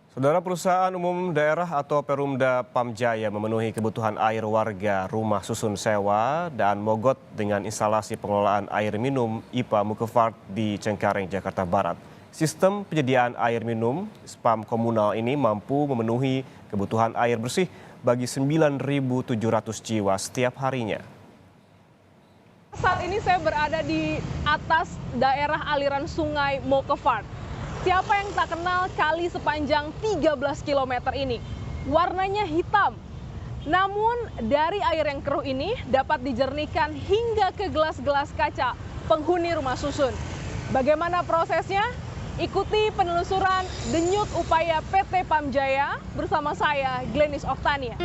Saudara, perusahaan umum daerah atau Perumda Pamjaya memenuhi kebutuhan air warga rumah susun sewa dan mogot dengan instalasi pengelolaan air minum IPA Mukefart di Cengkareng, Jakarta Barat. Sistem penyediaan air minum spam komunal ini mampu memenuhi kebutuhan air bersih bagi 9.700 jiwa setiap harinya. Saat ini saya berada di atas daerah aliran sungai Mokefart. Siapa yang tak kenal kali sepanjang 13 km ini? Warnanya hitam. Namun dari air yang keruh ini dapat dijernihkan hingga ke gelas-gelas kaca penghuni rumah susun. Bagaimana prosesnya? Ikuti penelusuran denyut upaya PT Pamjaya bersama saya, Glenis Oktania.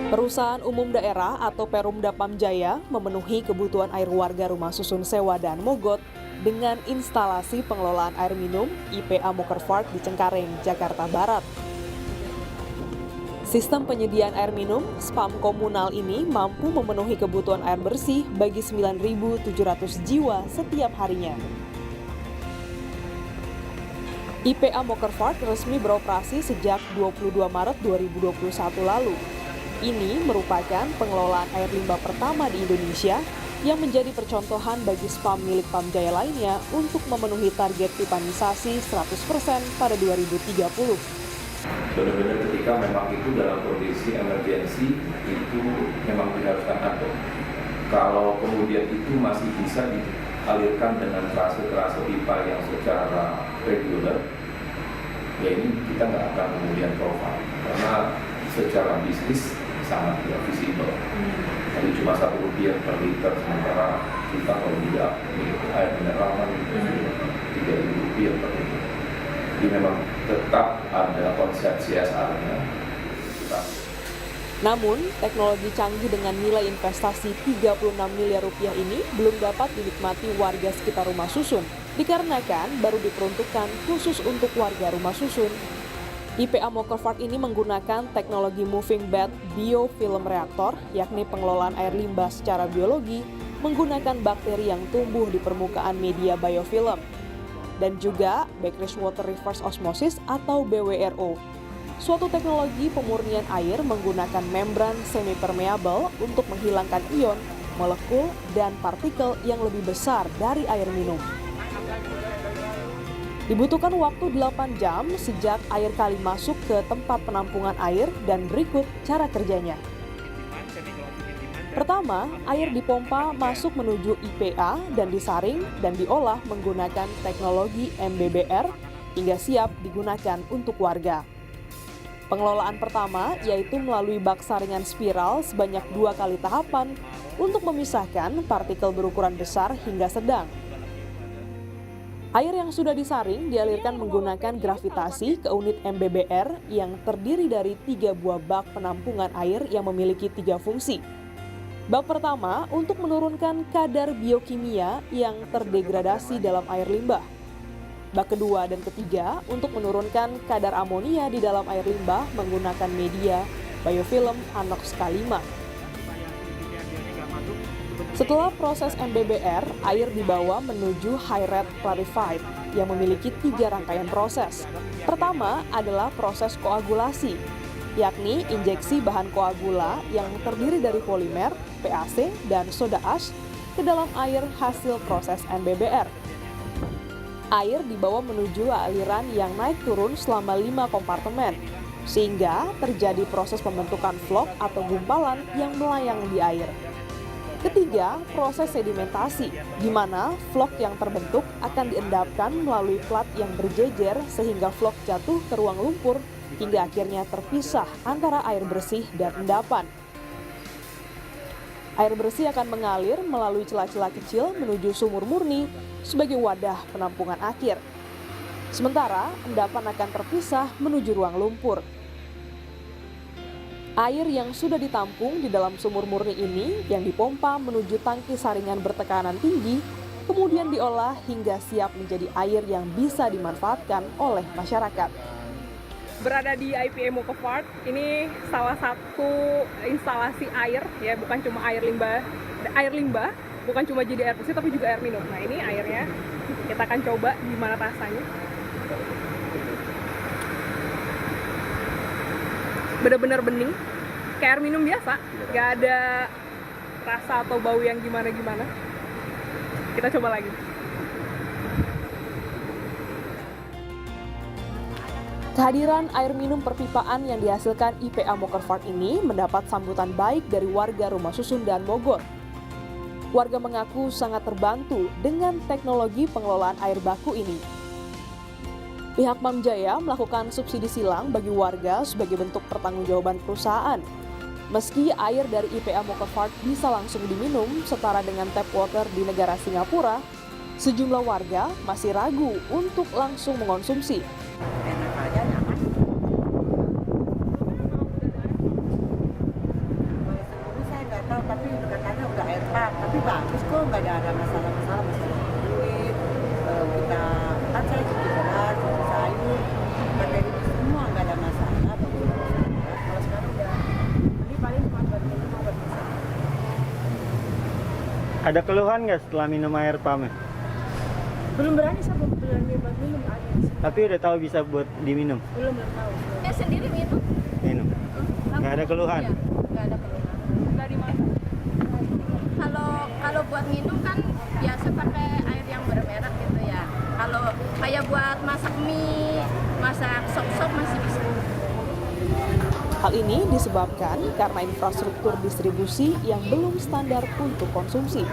Perusahaan umum daerah atau Perumda Pamjaya memenuhi kebutuhan air warga rumah susun sewa dan mogot dengan instalasi pengelolaan air minum IPA Mukefart di Cengkareng, Jakarta Barat. Sistem penyediaan air minum spam komunal ini mampu memenuhi kebutuhan air bersih bagi 9.700 jiwa setiap harinya. IPA Mukefart resmi beroperasi sejak 22 Maret 2021 lalu. Ini merupakan pengelolaan air limbah pertama di Indonesia yang menjadi percontohan bagi spam milik Pamjaya lainnya untuk memenuhi target pipanisasi 100% pada 2030. Benar-benar ketika memang itu dalam kondisi emergensi itu memang diharuskan ada. Kalau kemudian itu masih bisa dialirkan dengan trase pipa yang secara reguler, ya ini kita nggak akan kemudian profile karena secara bisnis sangat tidak visible. Jadi cuma Rp1 per liter, sementara kita kalau tidak air mineral kan Rp3.000 per liter. Jadi memang tetap ada konsep CSR-nya. Namun, teknologi canggih dengan nilai investasi Rp36 miliar ini belum dapat dinikmati warga sekitar rumah susun, dikarenakan baru diperuntukkan khusus untuk warga rumah susun. IPA Mukefart ini menggunakan teknologi moving bed biofilm reaktor, yakni pengelolaan air limbah secara biologi menggunakan bakteri yang tumbuh di permukaan media biofilm, dan juga Backwash Water Reverse Osmosis atau BWRO, suatu teknologi pemurnian air menggunakan membran semi-permeable untuk menghilangkan ion, molekul, dan partikel yang lebih besar dari air minum. Dibutuhkan waktu 8 jam sejak air kali masuk ke tempat penampungan air dan berikut cara kerjanya. Pertama, air dipompa masuk menuju IPA dan disaring dan diolah menggunakan teknologi MBBR hingga siap digunakan untuk warga. Pengelolaan pertama yaitu melalui bak saringan spiral sebanyak 2 kali tahapan untuk memisahkan partikel berukuran besar hingga sedang. Air yang sudah disaring dialirkan menggunakan gravitasi ke unit MBBR yang terdiri dari 3 buah bak penampungan air yang memiliki 3 fungsi. Bak pertama untuk menurunkan kadar biokimia yang terdegradasi dalam air limbah. Bak kedua dan ketiga untuk menurunkan kadar amonia di dalam air limbah menggunakan media biofilm Anox K5. Setelah proses MBBR, air dibawa menuju high rate clarified yang memiliki 3 rangkaian proses. Pertama adalah proses koagulasi, yakni injeksi bahan koagula yang terdiri dari polimer, PAC, dan soda ash ke dalam air hasil proses MBBR. Air dibawa menuju aliran yang naik turun selama 5 kompartemen, sehingga terjadi proses pembentukan vlog atau gumpalan yang melayang di air. Ketiga, proses sedimentasi, di mana vlog yang terbentuk akan diendapkan melalui plat yang berjejer sehingga vlog jatuh ke ruang lumpur hingga akhirnya terpisah antara air bersih dan endapan. Air bersih akan mengalir melalui celah-celah kecil menuju sumur murni sebagai wadah penampungan akhir. Sementara endapan akan terpisah menuju ruang lumpur. Air yang sudah ditampung di dalam sumur murni ini yang dipompa menuju tangki saringan bertekanan tinggi, kemudian diolah hingga siap menjadi air yang bisa dimanfaatkan oleh masyarakat. berada di IPA Mokopart. Ini salah satu instalasi air, ya, bukan cuma air limbah, bukan cuma jadi air bersih tapi juga air minum. Nah, ini airnya. Kita akan coba gimana rasanya. Bener-bener bening, kayak air minum biasa, nggak ada rasa atau bau yang gimana-gimana. Kita coba lagi. Kehadiran air minum perpipaan yang dihasilkan IPA Mokopart ini mendapat sambutan baik dari warga Rumah Susun dan Mogot. Warga mengaku sangat terbantu dengan teknologi pengelolaan air baku ini. Pihak Pamjaya melakukan subsidi silang bagi warga sebagai bentuk pertanggungjawaban perusahaan. Meski air dari IPA Mokopart bisa langsung diminum setara dengan tap water di negara Singapura, sejumlah warga masih ragu untuk langsung mengonsumsi. Enak aja, nyaman. Sebelumnya saya nggak tahu, tapi katanya udah air pump, tapi bagus kok, nggak ada masalah duit. Kita kan saya cuci beras, cuci sayur, materi semua nggak ada masalah. Kalau sekarang udah, ini paling cuma buat minum, buat masak. Ada keluhan nggak setelah minum air pump? Belum berani saya berani buat minum aja. Tapi udah tahu bisa buat diminum? Belum tahu. Saya sendiri minum. Minum. Nggak ada keluhan? Iya, nggak ada keluhan. Dari mana? Kalau buat minum kan biasa pakai air yang bermerek gitu ya. Kalau kayak buat masak mie, masak sop-sop masih bisa. Hal ini disebabkan karena infrastruktur distribusi yang belum standar untuk konsumsi.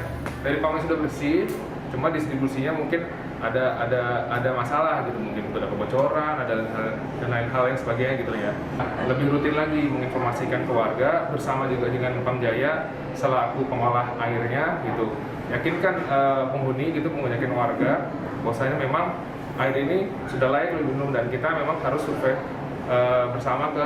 Dari pumpnya sudah bersih, cuma distribusinya mungkin ada masalah gitu, mungkin ada kebocoran, dan lain hal yang sebagainya gitu ya. Lebih rutin lagi menginformasikan ke warga bersama juga dengan Pamjaya selaku pengolah airnya gitu. Yakinkan penghuni gitu, menyakinkan warga bahwasanya memang air ini sudah layak diminum dan kita memang harus survei bersama ke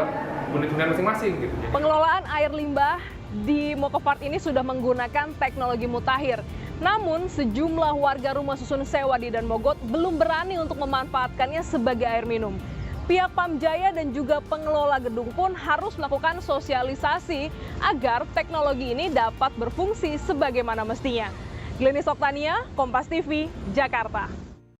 unit-unit masing-masing gitu. Pengelolaan air limbah di Mokopart ini sudah menggunakan teknologi mutakhir. Namun, sejumlah warga Rumah Susun Sewa di Dan Mogot belum berani untuk memanfaatkannya sebagai air minum. Pihak Pamjaya dan juga pengelola gedung pun harus melakukan sosialisasi agar teknologi ini dapat berfungsi sebagaimana mestinya. Glenis Oktania, Kompas TV, Jakarta.